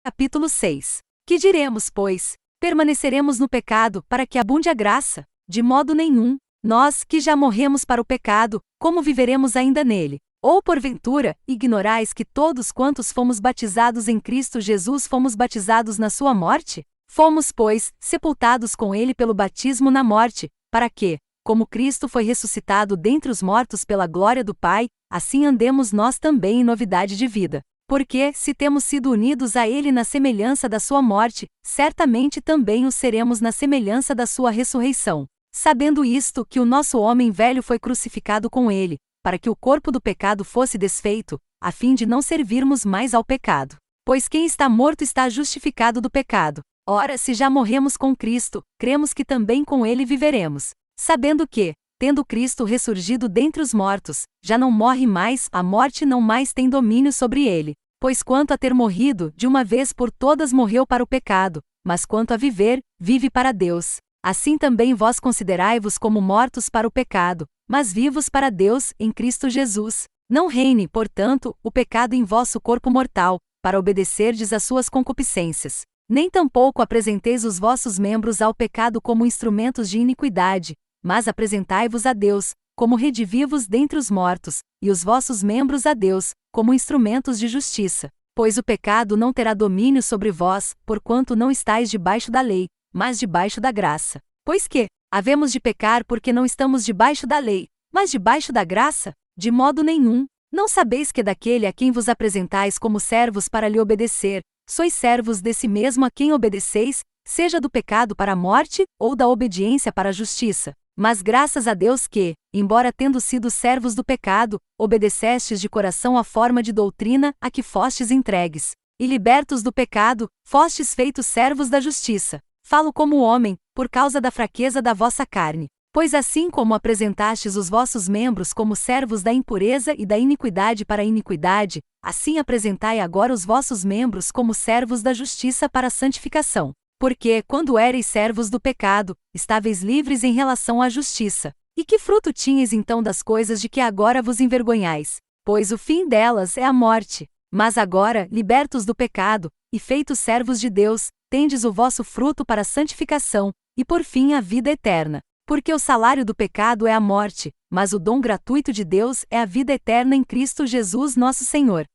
Capítulo 6. Que diremos, pois? Permaneceremos no pecado para que abunde a graça? De modo nenhum. Nós, que já morremos para o pecado, como viveremos ainda nele? Ou porventura, ignorais que todos quantos fomos batizados em Cristo Jesus fomos batizados na sua morte? Fomos, pois, sepultados com ele pelo batismo na morte, para que, como Cristo foi ressuscitado dentre os mortos pela glória do Pai, assim andemos nós também em novidade de vida. Porque, se temos sido unidos a ele na semelhança da sua morte, certamente também o seremos na semelhança da sua ressurreição. Sabendo isto, que o nosso homem velho foi crucificado com ele, para que o corpo do pecado fosse desfeito, a fim de não servirmos mais ao pecado. Pois quem está morto está justificado do pecado. Ora, se já morremos com Cristo, cremos que também com ele viveremos. Sabendo que, tendo Cristo ressurgido dentre os mortos, já não morre mais, a morte não mais tem domínio sobre ele. Pois quanto a ter morrido, de uma vez por todas morreu para o pecado, mas quanto a viver, vive para Deus. Assim também vós considerai-vos como mortos para o pecado, mas vivos para Deus, em Cristo Jesus. Não reine, portanto, o pecado em vosso corpo mortal, para obedecerdes às suas concupiscências. Nem tampouco apresenteis os vossos membros ao pecado como instrumentos de iniquidade, mas apresentai-vos a Deus, como redivivos dentre os mortos, e os vossos membros a Deus, como instrumentos de justiça. Pois o pecado não terá domínio sobre vós, porquanto não estáis debaixo da lei, mas debaixo da graça. Pois que, havemos de pecar porque não estamos debaixo da lei, mas debaixo da graça? De modo nenhum. Não sabeis que daquele a quem vos apresentais como servos para lhe obedecer, sois servos desse mesmo a quem obedeceis, seja do pecado para a morte, ou da obediência para a justiça. Mas graças a Deus que, embora tendo sido servos do pecado, obedecestes de coração à forma de doutrina a que fostes entregues. E libertos do pecado, fostes feitos servos da justiça. Falo como homem, por causa da fraqueza da vossa carne. Pois assim como apresentastes os vossos membros como servos da impureza e da iniquidade para a iniquidade, assim apresentai agora os vossos membros como servos da justiça para a santificação. Porque, quando éreis servos do pecado, estáveis livres em relação à justiça. E que fruto tinhais então das coisas de que agora vos envergonhais? Pois o fim delas é a morte. Mas agora, libertos do pecado, e feitos servos de Deus, tendes o vosso fruto para a santificação, e por fim a vida eterna. Porque o salário do pecado é a morte, mas o dom gratuito de Deus é a vida eterna em Cristo Jesus nosso Senhor.